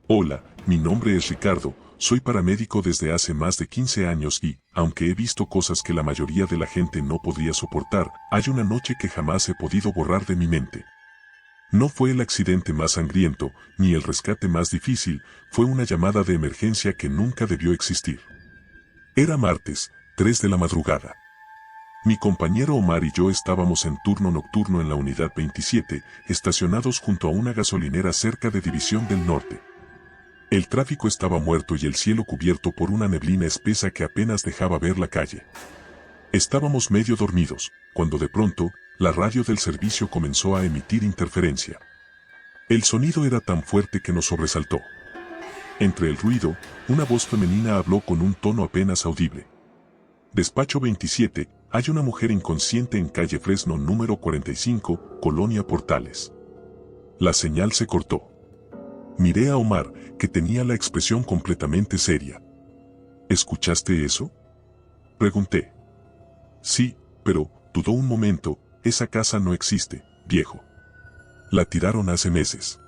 Hola, mi nombre es Ricardo, soy paramédico desde hace más de 15 años y, aunque he visto cosas que la mayoría de la gente no podría soportar, hay una noche que jamás he podido borrar de mi mente. No fue el accidente más sangriento, ni el rescate más difícil, fue una llamada de emergencia que nunca debió existir. Era martes, 3 de la madrugada. Mi compañero Omar y yo estábamos en turno nocturno en la unidad 27, estacionados junto a una gasolinera cerca de División del Norte. El tráfico estaba muerto y el cielo cubierto por una neblina espesa que apenas dejaba ver la calle. Estábamos medio dormidos, cuando de pronto, la radio del servicio comenzó a emitir interferencia. El sonido era tan fuerte que nos sobresaltó. Entre el ruido, una voz femenina habló con un tono apenas audible. Despacho 27, hay una mujer inconsciente en calle Fresno número 45, Colonia Portales. La señal se cortó. Miré a Omar, que tenía la expresión completamente seria. ¿Escuchaste eso?, pregunté. Sí, pero, dudó un momento, esa casa no existe, viejo. La tiraron hace meses.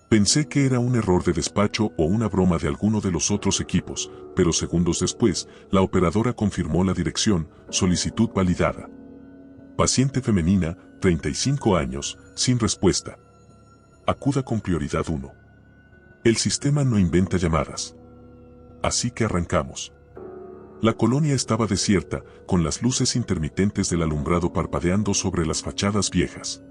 Pensé que era un error de despacho o una broma de alguno de los otros equipos, pero segundos después, la operadora confirmó la dirección, solicitud validada. Paciente femenina, 35 años, sin respuesta. Acuda con prioridad 1. El sistema no inventa llamadas. Así que arrancamos. La colonia estaba desierta, con las luces intermitentes del alumbrado parpadeando sobre las fachadas viejas.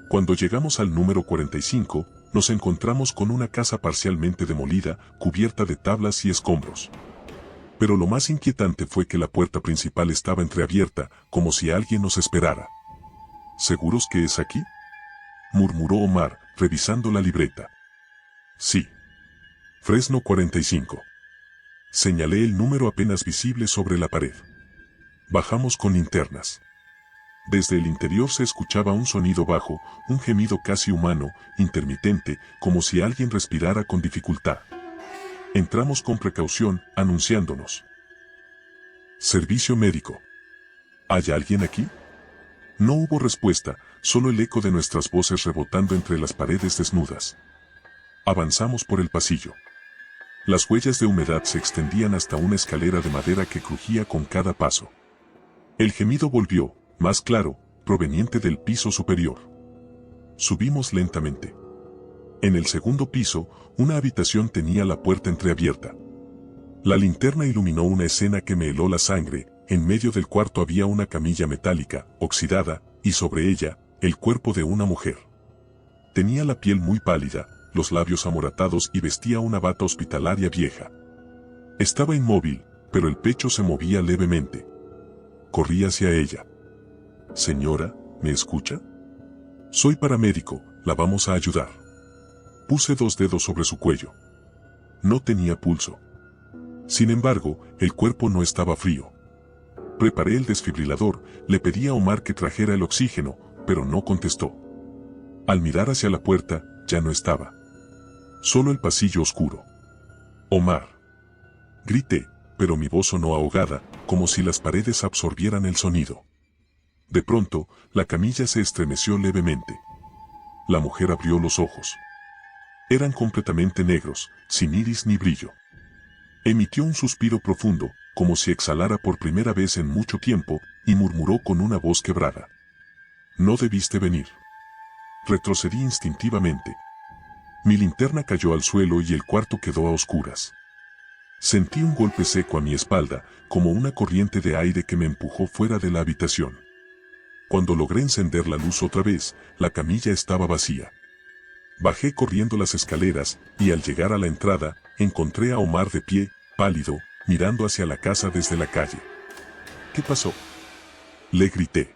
Cuando llegamos al número 45, nos encontramos con una casa parcialmente demolida, cubierta de tablas y escombros. Pero lo más inquietante fue que la puerta principal estaba entreabierta, como si alguien nos esperara. ¿Seguros que es aquí?, murmuró Omar, revisando la libreta. Sí. Fresno 45. Señalé el número apenas visible sobre la pared. Bajamos con linternas. Desde el interior se escuchaba un sonido bajo, un gemido casi humano, intermitente, como si alguien respirara con dificultad. Entramos con precaución, anunciándonos. Servicio médico. ¿Hay alguien aquí? No hubo respuesta, solo el eco de nuestras voces rebotando entre las paredes desnudas. Avanzamos por el pasillo. Las huellas de humedad se extendían hasta una escalera de madera que crujía con cada paso. El gemido volvió, más claro, proveniente del piso superior. Subimos lentamente. En el segundo piso, una habitación tenía la puerta entreabierta. La linterna iluminó una escena que me heló la sangre. En medio del cuarto había una camilla metálica, oxidada, y sobre ella, el cuerpo de una mujer. Tenía la piel muy pálida, los labios amoratados y vestía una bata hospitalaria vieja. Estaba inmóvil, pero el pecho se movía levemente. Corrí hacia ella. Señora, ¿me escucha? Soy paramédico, la vamos a ayudar. Puse 2 dedos sobre su cuello. No tenía pulso. Sin embargo, el cuerpo no estaba frío. Preparé el desfibrilador, le pedí a Omar que trajera el oxígeno, pero no contestó. Al mirar hacia la puerta, ya no estaba. Solo el pasillo oscuro. Omar. Grité, pero mi voz sonó ahogada, como si las paredes absorbieran el sonido. De pronto, la camilla se estremeció levemente. La mujer abrió los ojos. Eran completamente negros, sin iris ni brillo. Emitió un suspiro profundo, como si exhalara por primera vez en mucho tiempo, y murmuró con una voz quebrada. No debiste venir. Retrocedí instintivamente. Mi linterna cayó al suelo y el cuarto quedó a oscuras. Sentí un golpe seco a mi espalda, como una corriente de aire que me empujó fuera de la habitación. Cuando logré encender la luz otra vez, la camilla estaba vacía. Bajé corriendo las escaleras, y al llegar a la entrada, encontré a Omar de pie, pálido, mirando hacia la casa desde la calle. ¿Qué pasó?, le grité.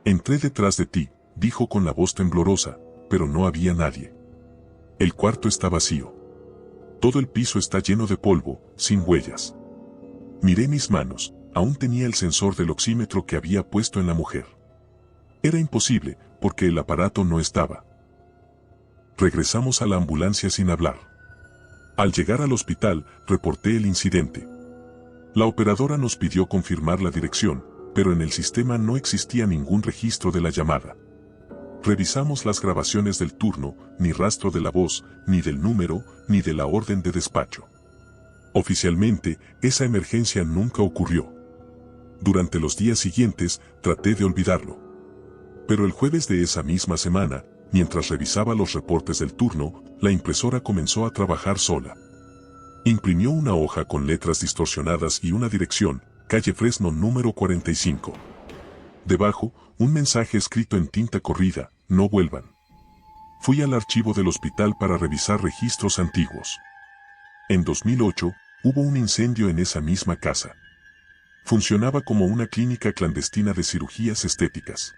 Entré detrás de ti, dijo con la voz temblorosa, pero no había nadie. El cuarto está vacío. Todo el piso está lleno de polvo, sin huellas. Miré mis manos, aún tenía el sensor del oxímetro que había puesto en la mujer. Era imposible, porque el aparato no estaba. Regresamos a la ambulancia sin hablar. Al llegar al hospital, reporté el incidente. La operadora nos pidió confirmar la dirección, pero en el sistema no existía ningún registro de la llamada. Revisamos las grabaciones del turno, ni rastro de la voz, ni del número, ni de la orden de despacho. Oficialmente, esa emergencia nunca ocurrió. Durante los días siguientes, traté de olvidarlo. Pero el jueves de esa misma semana, mientras revisaba los reportes del turno, la impresora comenzó a trabajar sola. Imprimió una hoja con letras distorsionadas y una dirección, calle Fresno número 45. Debajo, un mensaje escrito en tinta corrida: no vuelvan. Fui al archivo del hospital para revisar registros antiguos. En 2008, hubo un incendio en esa misma casa. Funcionaba como una clínica clandestina de cirugías estéticas.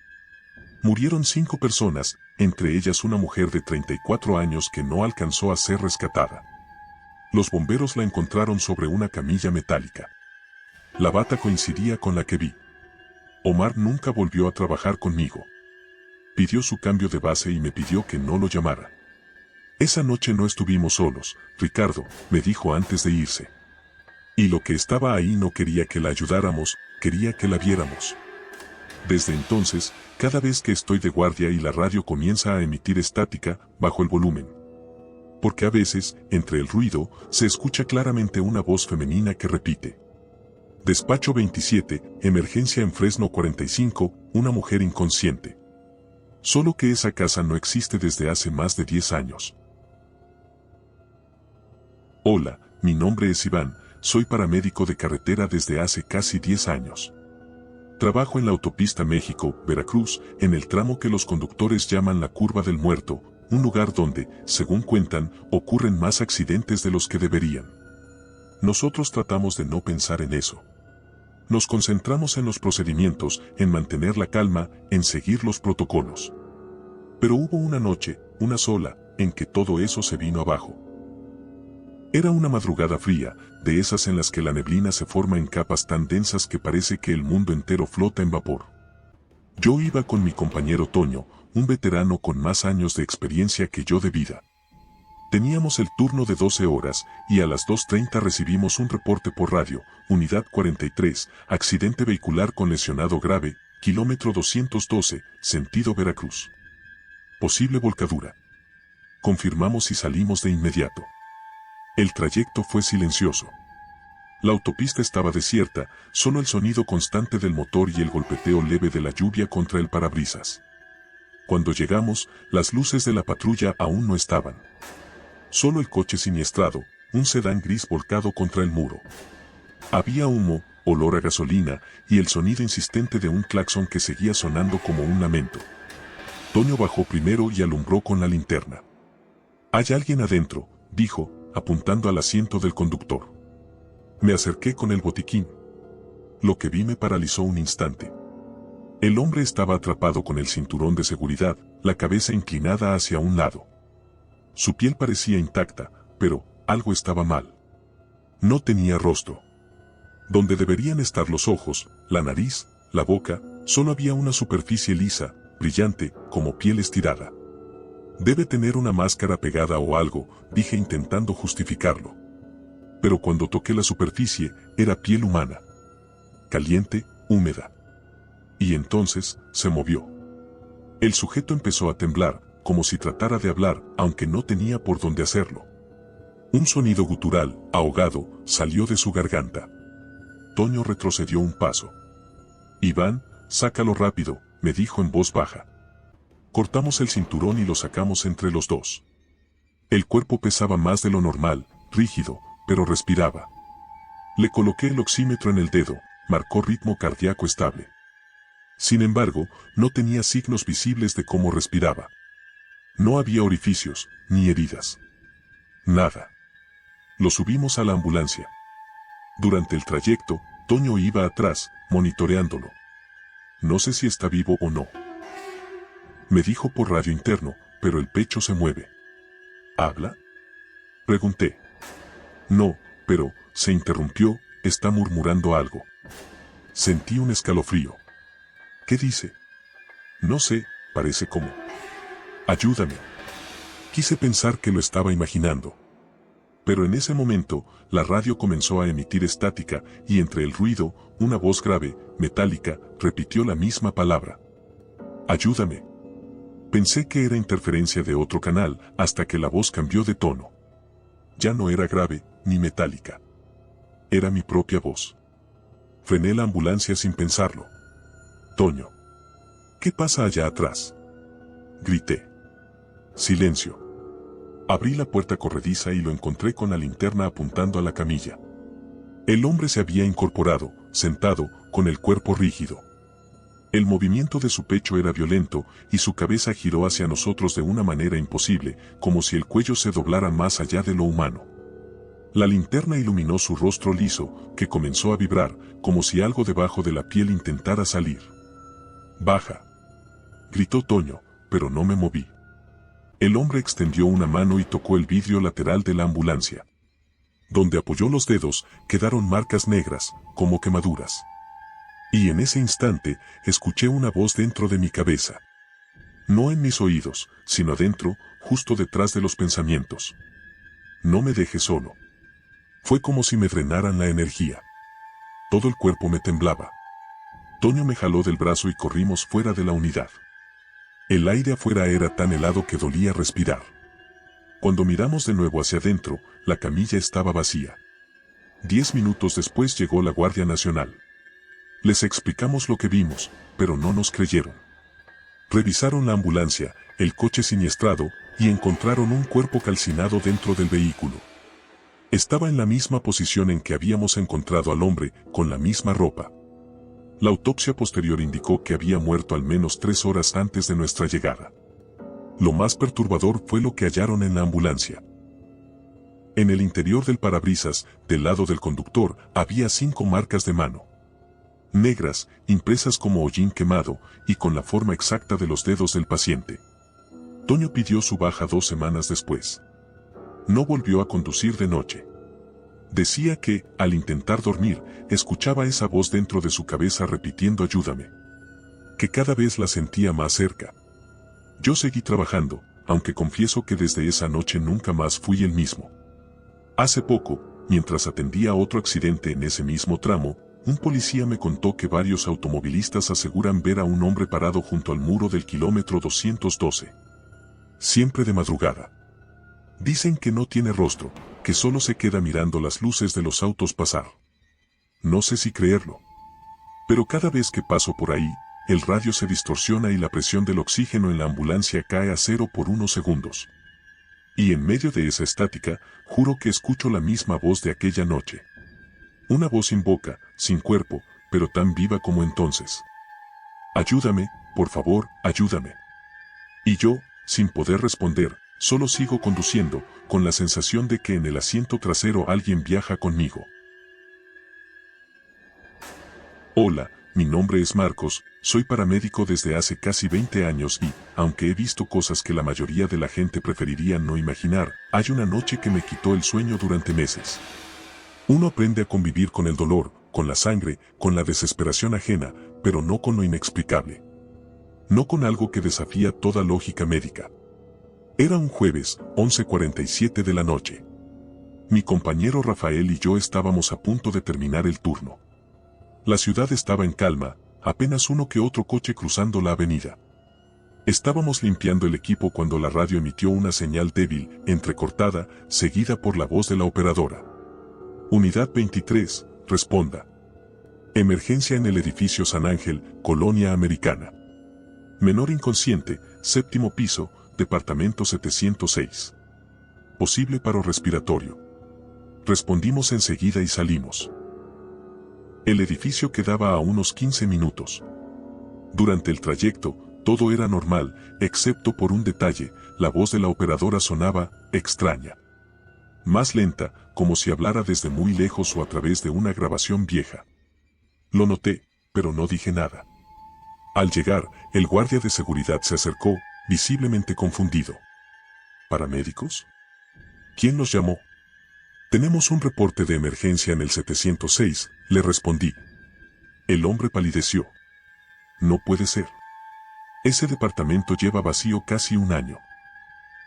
Murieron 5 personas, entre ellas una mujer de 34 años que no alcanzó a ser rescatada. Los bomberos la encontraron sobre una camilla metálica. La bata coincidía con la que vi. Omar nunca volvió a trabajar conmigo. Pidió su cambio de base y me pidió que no lo llamara. Esa noche no estuvimos solos, Ricardo, me dijo antes de irse. Y lo que estaba ahí no quería que la ayudáramos, quería que la viéramos. Desde entonces, cada vez que estoy de guardia y la radio comienza a emitir estática, bajo el volumen. Porque a veces, entre el ruido, se escucha claramente una voz femenina que repite: Despacho 27, emergencia en Fresno 45, una mujer inconsciente. Solo que esa casa no existe desde hace más de 10 años. Hola, mi nombre es Iván, soy paramédico de carretera desde hace casi 10 años. Trabajo en la autopista México-Veracruz, en el tramo que los conductores llaman la Curva del Muerto, un lugar donde, según cuentan, ocurren más accidentes de los que deberían. Nosotros tratamos de no pensar en eso. Nos concentramos en los procedimientos, en mantener la calma, en seguir los protocolos. Pero hubo una noche, una sola, en que todo eso se vino abajo. Era una madrugada fría, de esas en las que la neblina se forma en capas tan densas que parece que el mundo entero flota en vapor. Yo iba con mi compañero Toño, un veterano con más años de experiencia que yo de vida. Teníamos el turno de 12 horas, y a las 2:30 recibimos un reporte por radio: Unidad 43, accidente vehicular con lesionado grave, kilómetro 212, sentido Veracruz. Posible volcadura. Confirmamos y salimos de inmediato. El trayecto fue silencioso. La autopista estaba desierta, solo el sonido constante del motor y el golpeteo leve de la lluvia contra el parabrisas. Cuando llegamos, las luces de la patrulla aún no estaban. Solo el coche siniestrado, un sedán gris volcado contra el muro. Había humo, olor a gasolina y el sonido insistente de un claxon que seguía sonando como un lamento. Toño bajó primero y alumbró con la linterna. «Hay alguien adentro», dijo, apuntando al asiento del conductor. Me acerqué con el botiquín. Lo que vi me paralizó un instante. El hombre estaba atrapado con el cinturón de seguridad, la cabeza inclinada hacia un lado. Su piel parecía intacta, pero algo estaba mal. No tenía rostro. Donde deberían estar los ojos, la nariz, la boca, solo había una superficie lisa, brillante, como piel estirada. Debe tener una máscara pegada o algo, dije intentando justificarlo. Pero cuando toqué la superficie, era piel humana. Caliente, húmeda. Y entonces, se movió. El sujeto empezó a temblar, como si tratara de hablar, aunque no tenía por dónde hacerlo. Un sonido gutural, ahogado, salió de su garganta. Toño retrocedió un paso. Iván, sácalo rápido, me dijo en voz baja. Cortamos el cinturón y lo sacamos entre los dos. El cuerpo pesaba más de lo normal, rígido, pero respiraba. Le coloqué el oxímetro en el dedo, marcó ritmo cardíaco estable. Sin embargo, no tenía signos visibles de cómo respiraba. No había orificios, ni heridas. Nada. Lo subimos a la ambulancia. Durante el trayecto, Toño iba atrás, monitoreándolo. No sé si está vivo o no. Me dijo por radio interno, pero el pecho se mueve. ¿Habla? Pregunté. No, pero, se interrumpió, está murmurando algo. Sentí un escalofrío. ¿Qué dice? No sé, parece como... Ayúdame. Quise pensar que lo estaba imaginando. Pero en ese momento, la radio comenzó a emitir estática, y entre el ruido, una voz grave, metálica, repitió la misma palabra. Ayúdame. Pensé que era interferencia de otro canal, hasta que la voz cambió de tono. Ya no era grave, ni metálica. Era mi propia voz. Frené la ambulancia sin pensarlo. Toño. ¿Qué pasa allá atrás? Grité. Silencio. Abrí la puerta corrediza y lo encontré con la linterna apuntando a la camilla. El hombre se había incorporado, sentado, con el cuerpo rígido. El movimiento de su pecho era violento y su cabeza giró hacia nosotros de una manera imposible, como si el cuello se doblara más allá de lo humano. La linterna iluminó su rostro liso, que comenzó a vibrar, como si algo debajo de la piel intentara salir. «Baja», gritó Toño, pero no me moví. El hombre extendió una mano y tocó el vidrio lateral de la ambulancia. Donde apoyó los dedos, quedaron marcas negras, como quemaduras. Y en ese instante, escuché una voz dentro de mi cabeza. No en mis oídos, sino adentro, justo detrás de los pensamientos. «No me dejes solo». Fue como si me drenaran la energía. Todo el cuerpo me temblaba. Toño me jaló del brazo y corrimos fuera de la unidad. El aire afuera era tan helado que dolía respirar. Cuando miramos de nuevo hacia adentro, la camilla estaba vacía. 10 minutos después llegó la Guardia Nacional. Les explicamos lo que vimos, pero no nos creyeron. Revisaron la ambulancia, el coche siniestrado, y encontraron un cuerpo calcinado dentro del vehículo. Estaba en la misma posición en que habíamos encontrado al hombre, con la misma ropa. La autopsia posterior indicó que había muerto al menos 3 horas antes de nuestra llegada. Lo más perturbador fue lo que hallaron en la ambulancia. En el interior del parabrisas, del lado del conductor, había 5 marcas de mano. Negras, impresas como hollín quemado, y con la forma exacta de los dedos del paciente. Toño pidió su baja 2 semanas después. No volvió a conducir de noche. Decía que, al intentar dormir, escuchaba esa voz dentro de su cabeza repitiendo «ayúdame». Que cada vez la sentía más cerca. Yo seguí trabajando, aunque confieso que desde esa noche nunca más fui el mismo. Hace poco, mientras atendía otro accidente en ese mismo tramo, un policía me contó que varios automovilistas aseguran ver a un hombre parado junto al muro del kilómetro 212. Siempre de madrugada. Dicen que no tiene rostro, que solo se queda mirando las luces de los autos pasar. No sé si creerlo. Pero cada vez que paso por ahí, el radio se distorsiona y la presión del oxígeno en la ambulancia cae a 0 por unos segundos. Y en medio de esa estática, juro que escucho la misma voz de aquella noche. Una voz sin boca, sin cuerpo, pero tan viva como entonces. «Ayúdame, por favor, ayúdame». Y yo, sin poder responder, solo sigo conduciendo, con la sensación de que en el asiento trasero alguien viaja conmigo. Hola, mi nombre es Marcos, soy paramédico desde hace casi 20 años y, aunque he visto cosas que la mayoría de la gente preferiría no imaginar, hay una noche que me quitó el sueño durante meses. Uno aprende a convivir con el dolor, con la sangre, con la desesperación ajena, pero no con lo inexplicable. No con algo que desafía toda lógica médica. Era un jueves, 11:47 de la noche. Mi compañero Rafael y yo estábamos a punto de terminar el turno. La ciudad estaba en calma, apenas uno que otro coche cruzando la avenida. Estábamos limpiando el equipo cuando la radio emitió una señal débil, entrecortada, seguida por la voz de la operadora. Unidad 23, responda. Emergencia en el edificio San Ángel, Colonia Americana. Menor inconsciente, 7º piso, departamento 706. Posible paro respiratorio. Respondimos enseguida y salimos. El edificio quedaba a unos 15 minutos. Durante el trayecto, todo era normal, excepto por un detalle, la voz de la operadora sonaba extraña. Más lenta, como si hablara desde muy lejos o a través de una grabación vieja. Lo noté, pero no dije nada. Al llegar, el guardia de seguridad se acercó, visiblemente confundido. ¿Paramédicos? ¿Quién los llamó? Tenemos un reporte de emergencia en el 706, le respondí. El hombre palideció. No puede ser. Ese departamento lleva vacío casi un año.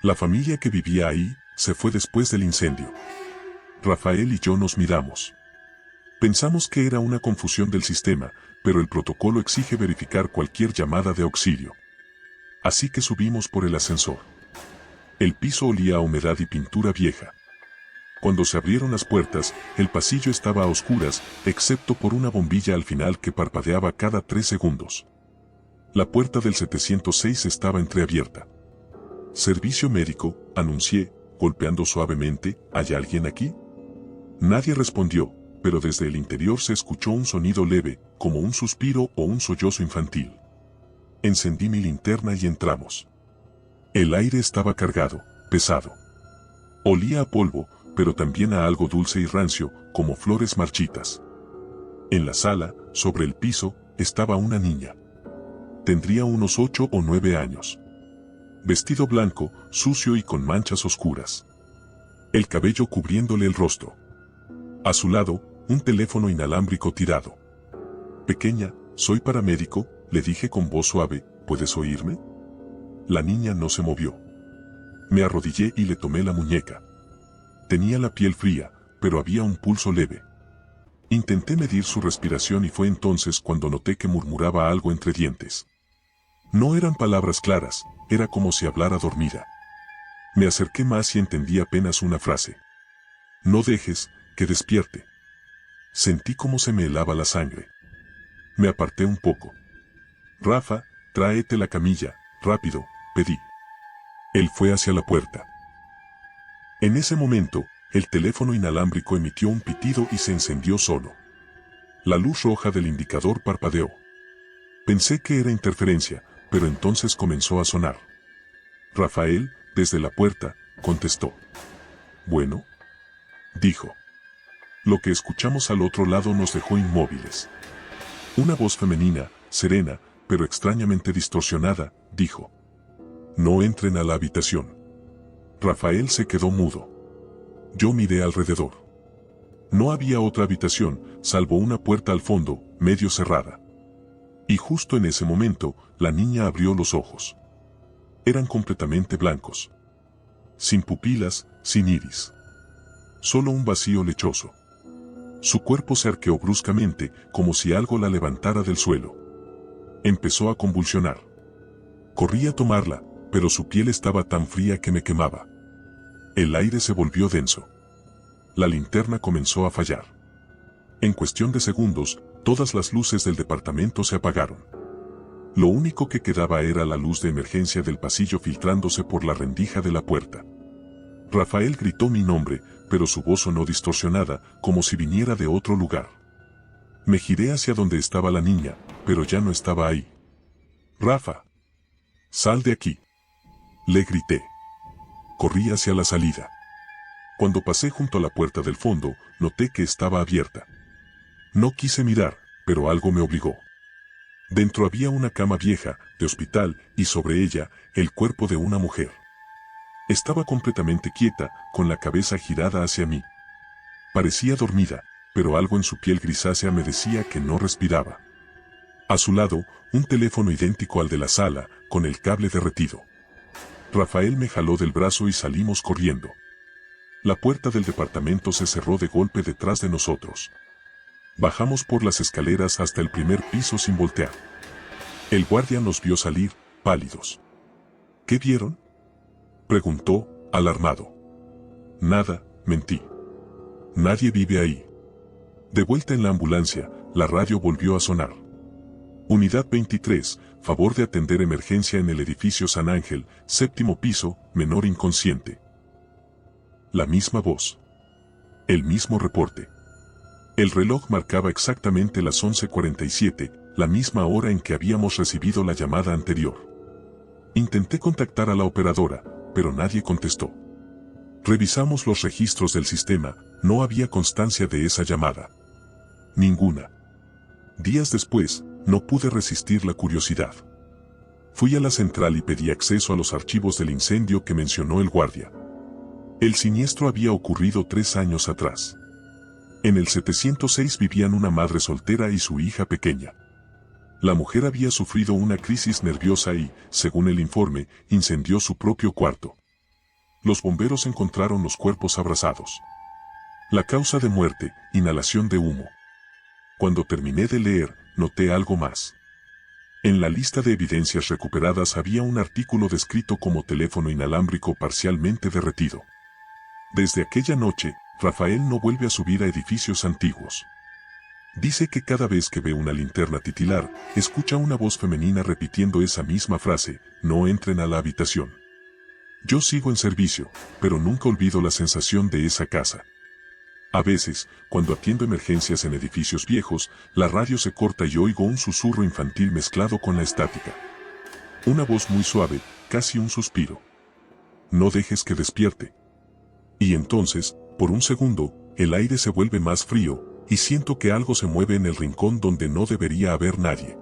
La familia que vivía ahí, se fue después del incendio. Rafael y yo nos miramos. Pensamos que era una confusión del sistema, pero el protocolo exige verificar cualquier llamada de auxilio. así que subimos por el ascensor. El piso olía a humedad y pintura vieja. Cuando se abrieron las puertas, el pasillo estaba a oscuras, excepto por una bombilla al final que parpadeaba cada 3 segundos. La puerta del 706 estaba entreabierta. «Servicio médico», anuncié, golpeando suavemente. «¿Hay alguien aquí?». Nadie respondió, pero desde el interior se escuchó un sonido leve, como un suspiro o un sollozo infantil. Encendí mi linterna y entramos. El aire estaba cargado, pesado. Olía a polvo, pero también a algo dulce y rancio, como flores marchitas. En la sala, sobre el piso, estaba una niña. Tendría unos 8 o 9 años. Vestido blanco, sucio y con manchas oscuras. El cabello cubriéndole el rostro. A su lado, un teléfono inalámbrico tirado. «Pequeña, soy paramédico», le dije con voz suave, «¿puedes oírme?». La niña no se movió. Me arrodillé y le tomé la muñeca. Tenía la piel fría, pero había un pulso leve. Intenté medir su respiración y fue entonces cuando noté que murmuraba algo entre dientes. No eran palabras claras, era como si hablara dormida. Me acerqué más y entendí apenas una frase. «No dejes que despierte». Sentí como se me helaba la sangre. Me aparté un poco. «Rafa, tráete la camilla, rápido», pedí. Él fue hacia la puerta. En ese momento, el teléfono inalámbrico emitió un pitido y se encendió solo. La luz roja del indicador parpadeó. Pensé que era interferencia, pero entonces comenzó a sonar. «Rafael», desde la puerta, contestó. «Bueno», dijo. Lo que escuchamos al otro lado nos dejó inmóviles. Una voz femenina, serena, pero extrañamente distorsionada, dijo: «No entren a la habitación». Rafael se quedó mudo. Yo miré alrededor. No había otra habitación, salvo una puerta al fondo, medio cerrada. Y justo en ese momento, la niña abrió los ojos. Eran completamente blancos. Sin pupilas, sin iris. Solo un vacío lechoso. Su cuerpo se arqueó bruscamente, como si algo la levantara del suelo. Empezó a convulsionar. Corrí a tomarla, pero su piel estaba tan fría que me quemaba. El aire se volvió denso. La linterna comenzó a fallar. En cuestión de segundos, todas las luces del departamento se apagaron. Lo único que quedaba era la luz de emergencia del pasillo filtrándose por la rendija de la puerta. Rafael gritó mi nombre, pero su voz sonó distorsionada, como si viniera de otro lugar. Me giré hacia donde estaba la niña, pero ya no estaba ahí. «Rafa, sal de aquí», le grité. Corrí hacia la salida. Cuando pasé junto a la puerta del fondo, noté que estaba abierta. No quise mirar, pero algo me obligó. Dentro había una cama vieja, de hospital, y sobre ella, el cuerpo de una mujer. Estaba completamente quieta, con la cabeza girada hacia mí. Parecía dormida, pero algo en su piel grisácea me decía que no respiraba. A su lado, un teléfono idéntico al de la sala, con el cable derretido. Rafael me jaló del brazo y salimos corriendo. La puerta del departamento se cerró de golpe detrás de nosotros. Bajamos por las escaleras hasta el primer piso sin voltear. El guardia nos vio salir, pálidos. «¿Qué vieron?», preguntó, alarmado. «Nada», mentí. «Nadie vive ahí». De vuelta en la ambulancia, la radio volvió a sonar. «Unidad 23, favor de atender emergencia en el edificio San Ángel, 7º piso, menor inconsciente». La misma voz. El mismo reporte. El reloj marcaba exactamente las 11:47, la misma hora en que habíamos recibido la llamada anterior. Intenté contactar a la operadora, pero nadie contestó. Revisamos los registros del sistema, no había constancia de esa llamada. Ninguna. Días después, no pude resistir la curiosidad. Fui a la central y pedí acceso a los archivos del incendio que mencionó el guardia. El siniestro había ocurrido 3 años atrás. En el 706 vivían una madre soltera y su hija pequeña. La mujer había sufrido una crisis nerviosa y, según el informe, incendió su propio cuarto. Los bomberos encontraron los cuerpos abrazados. La causa de muerte, inhalación de humo. Cuando terminé de leer, noté algo más. En la lista de evidencias recuperadas había un artículo descrito como teléfono inalámbrico parcialmente derretido. Desde aquella noche, Rafael no vuelve a subir a edificios antiguos. Dice que cada vez que ve una linterna titilar, escucha una voz femenina repitiendo esa misma frase: no entren a la habitación. Yo sigo en servicio, pero nunca olvido la sensación de esa casa. A veces, cuando atiendo emergencias en edificios viejos, la radio se corta y oigo un susurro infantil mezclado con la estática. Una voz muy suave, casi un suspiro. No dejes que despierte. Y entonces, por un segundo, el aire se vuelve más frío, y siento que algo se mueve en el rincón donde no debería haber nadie.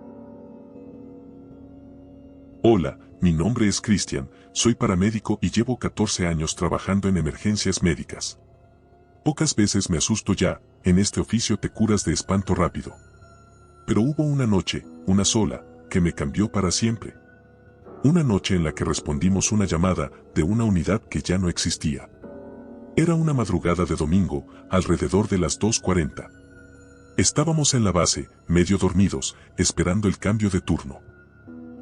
Hola, mi nombre es Cristian, soy paramédico y llevo 14 años trabajando en emergencias médicas. Pocas veces me asusto ya, en este oficio te curas de espanto rápido. Pero hubo una noche, una sola, que me cambió para siempre. Una noche en la que respondimos una llamada de una unidad que ya no existía. Era una madrugada de domingo, alrededor de las 2:40. Estábamos en la base, medio dormidos, esperando el cambio de turno.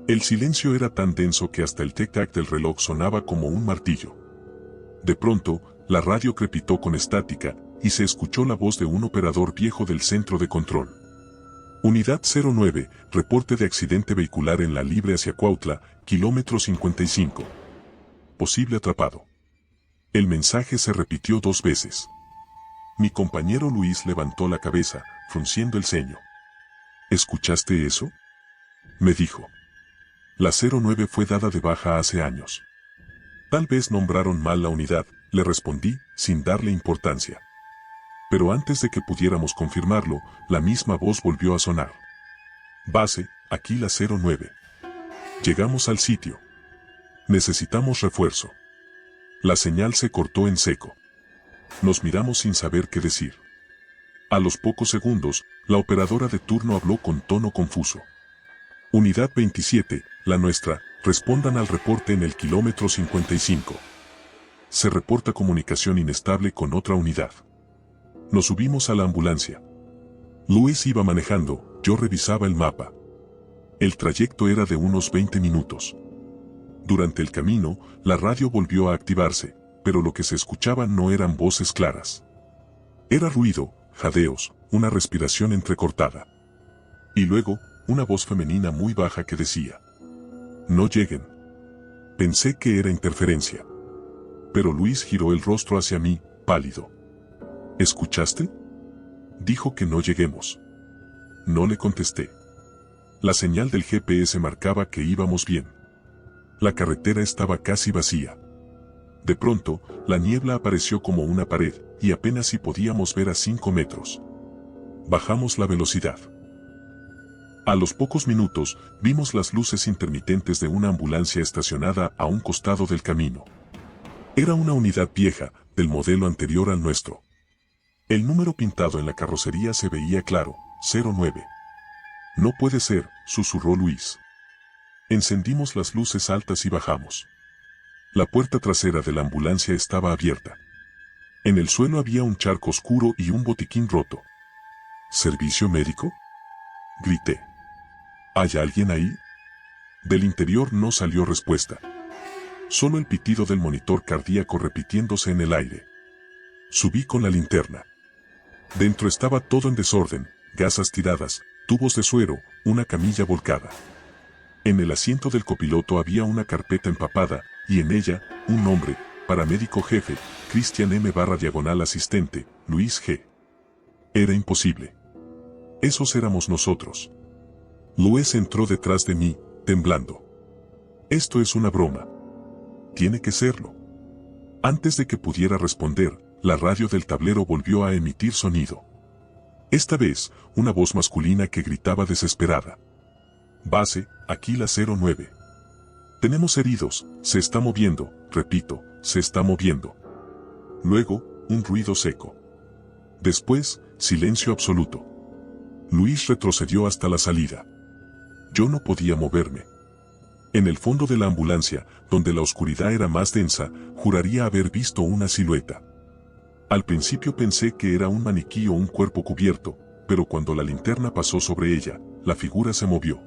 El silencio era tan denso que hasta el tic-tac del reloj sonaba como un martillo. De pronto, la radio crepitó con estática, y se escuchó la voz de un operador viejo del centro de control. Unidad 09, reporte de accidente vehicular en la Libre hacia Cuautla, kilómetro 55. Posible atrapado. El mensaje se repitió 2 veces. Mi compañero Luis levantó la cabeza, frunciendo el ceño. ¿Escuchaste eso?, me dijo. La 09 fue dada de baja hace años. Tal vez nombraron mal la unidad, le respondí, sin darle importancia. Pero antes de que pudiéramos confirmarlo, la misma voz volvió a sonar. Base, aquí la 09. Llegamos al sitio. Necesitamos refuerzo. La señal se cortó en seco. Nos miramos sin saber qué decir. A los pocos segundos, la operadora de turno habló con tono confuso. Unidad 27, la nuestra, respondan al reporte en el kilómetro 55. Se reporta comunicación inestable con otra unidad. Nos subimos a la ambulancia. Luis iba manejando, yo revisaba el mapa. El trayecto era de unos 20 minutos. Durante el camino, la radio volvió a activarse, pero lo que se escuchaba no eran voces claras. Era ruido, jadeos, una respiración entrecortada. Y luego, una voz femenina muy baja que decía: no lleguen. Pensé que era interferencia. Pero Luis giró el rostro hacia mí, pálido. ¿Escuchaste? Dijo que no lleguemos. No le contesté. La señal del GPS marcaba que íbamos bien. La carretera estaba casi vacía. De pronto, la niebla apareció como una pared, y apenas si podíamos ver a 5 metros. Bajamos la velocidad. A los pocos minutos, vimos las luces intermitentes de una ambulancia estacionada a un costado del camino. Era una unidad vieja, del modelo anterior al nuestro. El número pintado en la carrocería se veía claro, 09. No puede ser, susurró Luis. Encendimos las luces altas y bajamos. La puerta trasera de la ambulancia estaba abierta. En el suelo había un charco oscuro y un botiquín roto. ¿Servicio médico?, grité. ¿Hay alguien ahí? Del interior no salió respuesta. Solo el pitido del monitor cardíaco repitiéndose en el aire. Subí con la linterna. Dentro estaba todo en desorden, gasas tiradas, tubos de suero, una camilla volcada. En el asiento del copiloto había una carpeta empapada, y en ella, un nombre: paramédico jefe, Cristian M/asistente, Luis G. Era imposible. Esos éramos nosotros. Luis entró detrás de mí, temblando. Esto es una broma. Tiene que serlo. Antes de que pudiera responder, la radio del tablero volvió a emitir sonido. Esta vez, una voz masculina que gritaba desesperada. Base, aquí la 09. Tenemos heridos, se está moviendo, repito, se está moviendo. Luego, un ruido seco. Después, silencio absoluto. Luis retrocedió hasta la salida. Yo no podía moverme. En el fondo de la ambulancia, donde la oscuridad era más densa, juraría haber visto una silueta. Al principio pensé que era un maniquí o un cuerpo cubierto, pero cuando la linterna pasó sobre ella, la figura se movió.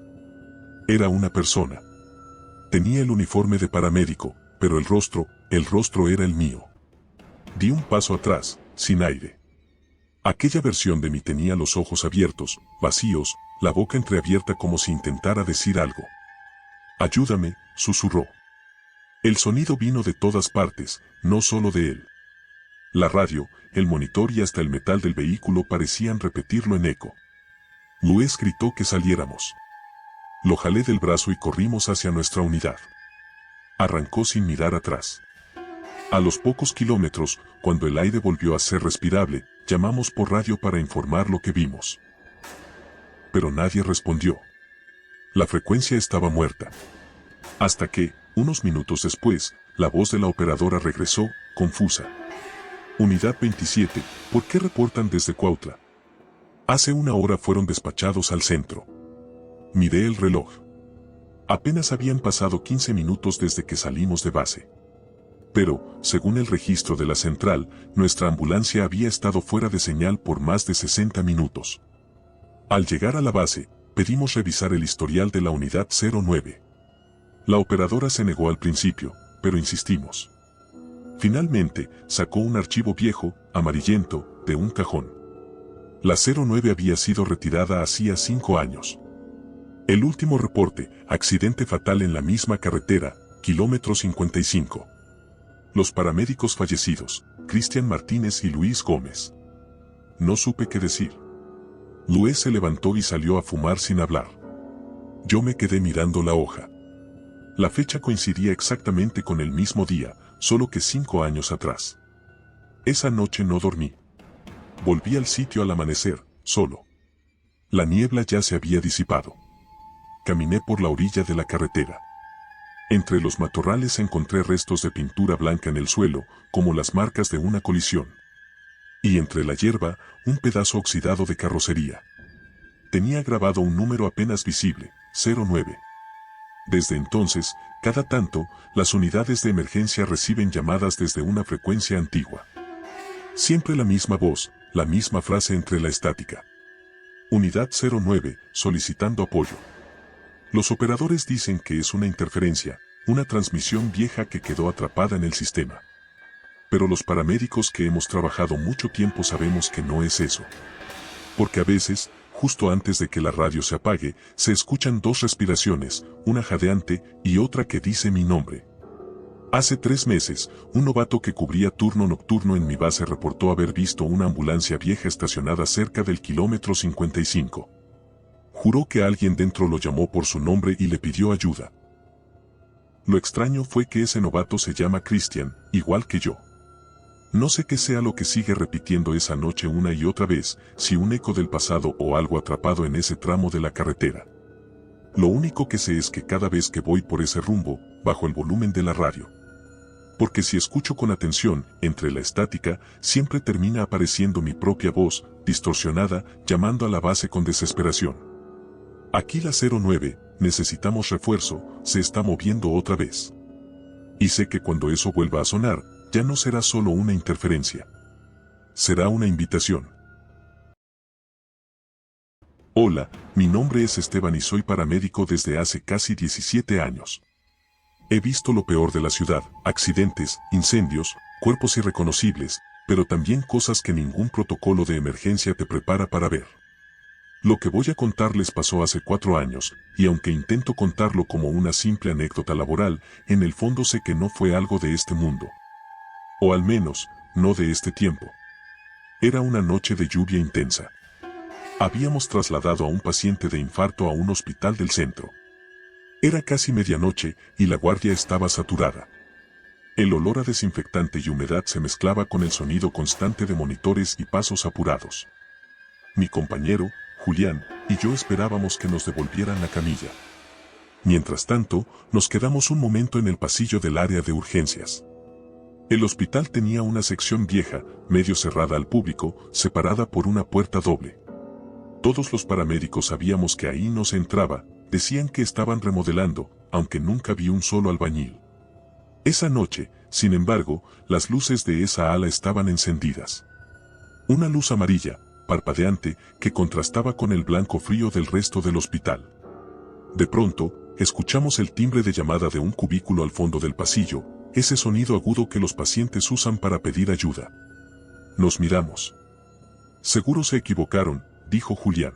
Era una persona. Tenía el uniforme de paramédico, pero el rostro era el mío. Di un paso atrás, sin aire. Aquella versión de mí tenía los ojos abiertos, vacíos, la boca entreabierta como si intentara decir algo. «Ayúdame», susurró. El sonido vino de todas partes, no solo de él. La radio, el monitor y hasta el metal del vehículo parecían repetirlo en eco. Luis gritó que saliéramos. Lo jalé del brazo y corrimos hacia nuestra unidad. Arrancó sin mirar atrás. A los pocos kilómetros, cuando el aire volvió a ser respirable, llamamos por radio para informar lo que vimos. Pero nadie respondió. La frecuencia estaba muerta. Hasta que, unos minutos después, la voz de la operadora regresó, confusa. Unidad 27, ¿por qué reportan desde Cuautla? Hace una hora fueron despachados al centro. Miré el reloj. Apenas habían pasado 15 minutos desde que salimos de base. Pero, según el registro de la central, nuestra ambulancia había estado fuera de señal por más de 60 minutos. Al llegar a la base, pedimos revisar el historial de la unidad 09. La operadora se negó al principio, pero insistimos. Finalmente, sacó un archivo viejo, amarillento, de un cajón. La 09 había sido retirada hacía 5 años. El último reporte, accidente fatal en la misma carretera, kilómetro 55. Los paramédicos fallecidos, Cristian Martínez y Luis Gómez. No supe qué decir. Luis se levantó y salió a fumar sin hablar. Yo me quedé mirando la hoja. La fecha coincidía exactamente con el mismo día, solo que 5 años atrás. Esa noche no dormí. Volví al sitio al amanecer, solo. La niebla ya se había disipado. Caminé por la orilla de la carretera. Entre los matorrales encontré restos de pintura blanca en el suelo, como las marcas de una colisión. Y entre la hierba, un pedazo oxidado de carrocería. Tenía grabado un número apenas visible, 09. Desde entonces, cada tanto, las unidades de emergencia reciben llamadas desde una frecuencia antigua. Siempre la misma voz, la misma frase entre la estática. Unidad 09, solicitando apoyo. Los operadores dicen que es una interferencia, una transmisión vieja que quedó atrapada en el sistema. Pero los paramédicos que hemos trabajado mucho tiempo sabemos que no es eso. Porque a veces, justo antes de que la radio se apague, se escuchan 2 respiraciones, una jadeante y otra que dice mi nombre. Hace 3 meses, un novato que cubría turno nocturno en mi base reportó haber visto una ambulancia vieja estacionada cerca del kilómetro 55. Juró que alguien dentro lo llamó por su nombre y le pidió ayuda. Lo extraño fue que ese novato se llama Cristian, igual que yo. No sé qué sea lo que sigue repitiendo esa noche una y otra vez, si un eco del pasado o algo atrapado en ese tramo de la carretera. Lo único que sé es que cada vez que voy por ese rumbo, bajo el volumen de la radio. Porque si escucho con atención, entre la estática, siempre termina apareciendo mi propia voz, distorsionada, llamando a la base con desesperación. Aquí la 09, necesitamos refuerzo, se está moviendo otra vez. Y sé que cuando eso vuelva a sonar, ya no será solo una interferencia. Será una invitación. Hola, mi nombre es Esteban y soy paramédico desde hace casi 17 años. He visto lo peor de la ciudad, accidentes, incendios, cuerpos irreconocibles, pero también cosas que ningún protocolo de emergencia te prepara para ver. Lo que voy a contarles pasó hace 4 años, y aunque intento contarlo como una simple anécdota laboral, en el fondo sé que no fue algo de este mundo. O al menos, no de este tiempo. Era una noche de lluvia intensa. Habíamos trasladado a un paciente de infarto a un hospital del centro. Era casi medianoche y la guardia estaba saturada. El olor a desinfectante y humedad se mezclaba con el sonido constante de monitores y pasos apurados. Mi compañero, Julián, y yo esperábamos que nos devolvieran la camilla. Mientras tanto, nos quedamos un momento en el pasillo del área de urgencias. El hospital tenía una sección vieja, medio cerrada al público, separada por una puerta doble. Todos los paramédicos sabíamos que ahí no se entraba, decían que estaban remodelando, aunque nunca vi un solo albañil. Esa noche, sin embargo, las luces de esa ala estaban encendidas. Una luz amarilla, parpadeante, que contrastaba con el blanco frío del resto del hospital. De pronto, escuchamos el timbre de llamada de un cubículo al fondo del pasillo, ese sonido agudo que los pacientes usan para pedir ayuda. Nos miramos. Seguro se equivocaron, dijo Julián.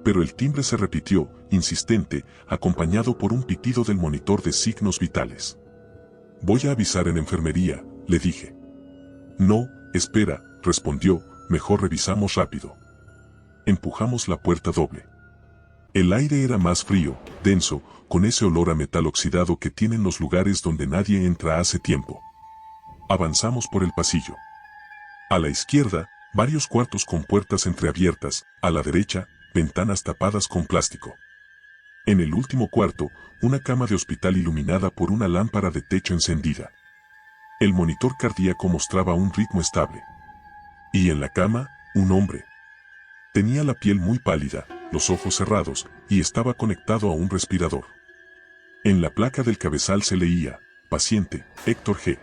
Pero el timbre se repitió, insistente, acompañado por un pitido del monitor de signos vitales. Voy a avisar en enfermería, le dije. No, espera, respondió, mejor revisamos rápido. Empujamos la puerta doble. El aire era más frío, denso, con ese olor a metal oxidado que tienen los lugares donde nadie entra hace tiempo. Avanzamos por el pasillo. A la izquierda, varios cuartos con puertas entreabiertas, a la derecha, ventanas tapadas con plástico. En el último cuarto, una cama de hospital iluminada por una lámpara de techo encendida. El monitor cardíaco mostraba un ritmo estable. Y en la cama, un hombre. Tenía la piel muy pálida, los ojos cerrados, y estaba conectado a un respirador. En la placa del cabezal se leía, paciente, Héctor G.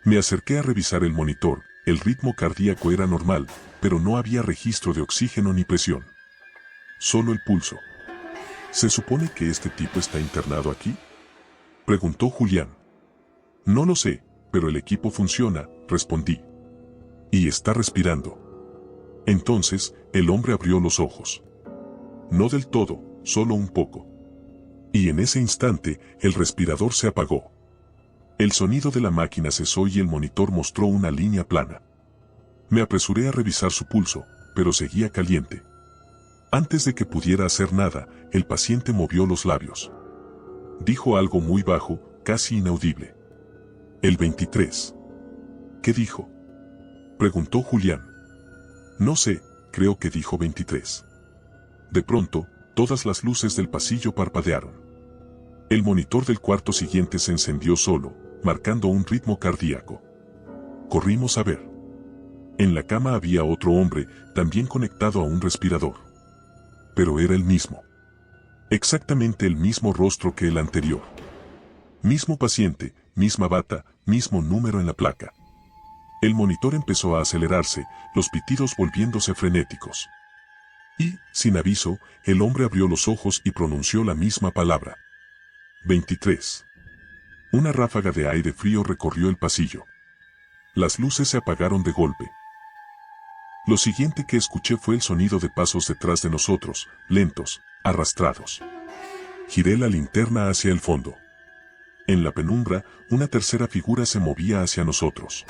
Me acerqué a revisar el monitor, el ritmo cardíaco era normal, pero no había registro de oxígeno ni presión. Solo el pulso. ¿Se supone que este tipo está internado aquí?, preguntó Julián. No lo sé, pero el equipo funciona, respondí. Y está respirando. Entonces, el hombre abrió los ojos. No del todo, solo un poco. Y en ese instante, el respirador se apagó. El sonido de la máquina cesó y el monitor mostró una línea plana. Me apresuré a revisar su pulso, pero seguía caliente. Antes de que pudiera hacer nada, el paciente movió los labios. Dijo algo muy bajo, casi inaudible. El 23. ¿Qué dijo?, preguntó Julián. No sé, creo que dijo 23. De pronto, todas las luces del pasillo parpadearon. El monitor del cuarto siguiente se encendió solo, marcando un ritmo cardíaco. Corrimos a ver. En la cama había otro hombre, también conectado a un respirador. Pero era el mismo. Exactamente el mismo rostro que el anterior. Mismo paciente, misma bata, mismo número en la placa. El monitor empezó a acelerarse, los pitidos volviéndose frenéticos. Y, sin aviso, el hombre abrió los ojos y pronunció la misma palabra. 23. Una ráfaga de aire frío recorrió el pasillo. Las luces se apagaron de golpe. Lo siguiente que escuché fue el sonido de pasos detrás de nosotros, lentos, arrastrados. Giré la linterna hacia el fondo. En la penumbra, una tercera figura se movía hacia nosotros.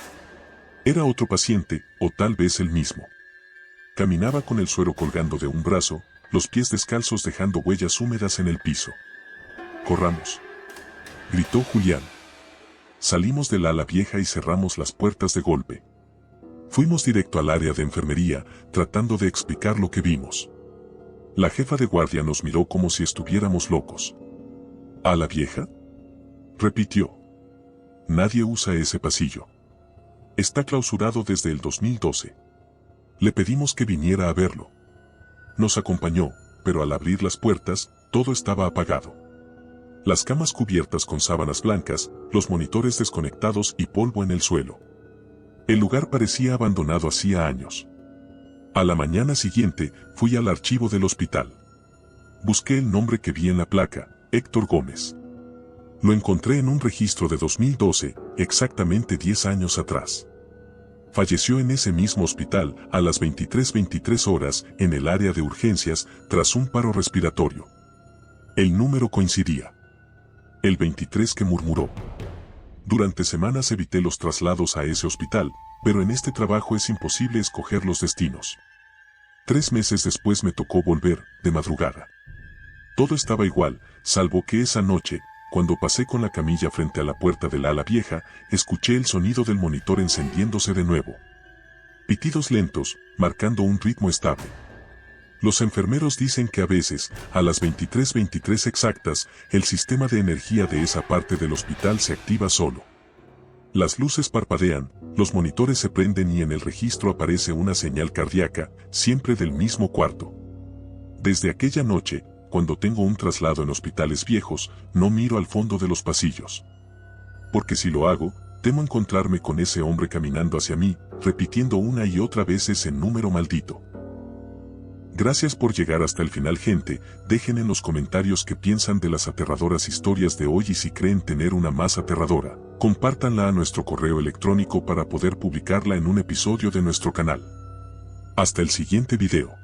Era otro paciente, o tal vez el mismo. Caminaba con el suero colgando de un brazo, los pies descalzos dejando huellas húmedas en el piso. «Corramos», gritó Julián. Salimos del ala vieja y cerramos las puertas de golpe. Fuimos directo al área de enfermería, tratando de explicar lo que vimos. La jefa de guardia nos miró como si estuviéramos locos. ¿Ala vieja?, repitió. Nadie usa ese pasillo. Está clausurado desde el 2012. Le pedimos que viniera a verlo. Nos acompañó, pero al abrir las puertas, todo estaba apagado. Las camas cubiertas con sábanas blancas, los monitores desconectados y polvo en el suelo. El lugar parecía abandonado hacía años. A la mañana siguiente, fui al archivo del hospital. Busqué el nombre que vi en la placa, Héctor Gómez. Lo encontré en un registro de 2012, exactamente 10 años atrás. Falleció en ese mismo hospital, a las 23:23 horas, en el área de urgencias, tras un paro respiratorio. El número coincidía. El 23 que murmuró. Durante semanas evité los traslados a ese hospital, pero en este trabajo es imposible escoger los destinos. 3 meses después me tocó volver, de madrugada. Todo estaba igual, salvo que esa noche, cuando pasé con la camilla frente a la puerta del ala vieja, escuché el sonido del monitor encendiéndose de nuevo. Pitidos lentos, marcando un ritmo estable. Los enfermeros dicen que a veces, a las 23:23 exactas, el sistema de energía de esa parte del hospital se activa solo. Las luces parpadean, los monitores se prenden y en el registro aparece una señal cardíaca, siempre del mismo cuarto. Desde aquella noche, cuando tengo un traslado en hospitales viejos, no miro al fondo de los pasillos. Porque si lo hago, temo encontrarme con ese hombre caminando hacia mí, repitiendo una y otra vez ese número maldito. Gracias por llegar hasta el final, gente. Dejen en los comentarios qué piensan de las aterradoras historias de hoy y si creen tener una más aterradora. Compártanla a nuestro correo electrónico para poder publicarla en un episodio de nuestro canal. Hasta el siguiente video.